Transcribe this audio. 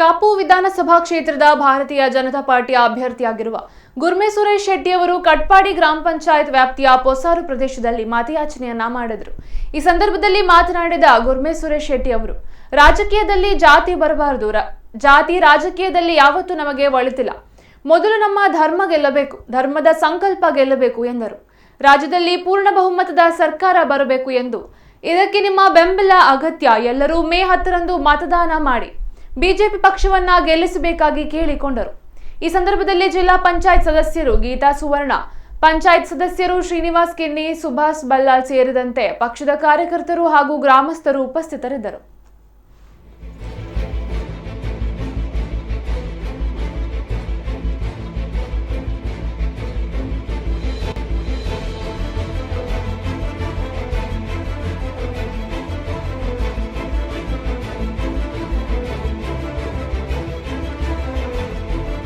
ಕಾಪು ವಿಧಾನಸಭಾ ಕ್ಷೇತ್ರದ ಭಾರತೀಯ ಜನತಾ ಪಾರ್ಟಿಯ ಅಭ್ಯರ್ಥಿಯಾಗಿರುವ ಗುರ್ಮೆ ಸುರೇಶ್ ಶೆಟ್ಟಿ ಅವರು ಕಟ್ಪಾಡಿ ಗ್ರಾಮ ಪಂಚಾಯತ್ ವ್ಯಾಪ್ತಿಯ ಪೊಸಾರು ಪ್ರದೇಶದಲ್ಲಿ ಮತಯಾಚನೆಯನ್ನ ಮಾಡಿದರು। ಈ ಸಂದರ್ಭದಲ್ಲಿ ಮಾತನಾಡಿದ ಗುರ್ಮೆ ಸುರೇಶ್ ಶೆಟ್ಟಿ ಅವರು ರಾಜಕೀಯದಲ್ಲಿ ಜಾತಿ ಬರಬಾರದು, ಜಾತಿ ರಾಜಕೀಯದಲ್ಲಿ ಯಾವತ್ತೂ ನಮಗೆ ಒಳಿತಿಲ್ಲ, ಮೊದಲು ನಮ್ಮ ಧರ್ಮ ಗೆಲ್ಲಬೇಕು, ಧರ್ಮದ ಸಂಕಲ್ಪ ಗೆಲ್ಲಬೇಕು ಎಂದರು। ರಾಜ್ಯದಲ್ಲಿ ಪೂರ್ಣ ಬಹುಮತದ ಸರ್ಕಾರ ಬರಬೇಕು ಎಂದು, ಇದಕ್ಕೆ ನಿಮ್ಮ ಬೆಂಬಲ ಅಗತ್ಯ, ಎಲ್ಲರೂ ಮೇ 10ರಂದು ಮತದಾನ ಮಾಡಿ ಬಿಜೆಪಿ ಪಕ್ಷವನ್ನ ಗೆಲ್ಲಿಸಬೇಕಾಗಿ ಕೇಳಿಕೊಂಡರು। ಈ ಸಂದರ್ಭದಲ್ಲಿ ಜಿಲ್ಲಾ ಪಂಚಾಯತ್ ಸದಸ್ಯರು ಗೀತಾ ಸುವರ್ಣ, ಪಂಚಾಯತ್ ಸದಸ್ಯರು ಶ್ರೀನಿವಾಸ್ ಕಿನ್ನಿ, ಸುಭಾಸ್ ಬಲ್ಲಾಲ್ ಸೇರಿದಂತೆ ಪಕ್ಷದ ಕಾರ್ಯಕರ್ತರು ಹಾಗೂ ಗ್ರಾಮಸ್ಥರು ಉಪಸ್ಥಿತರಿದ್ದರು।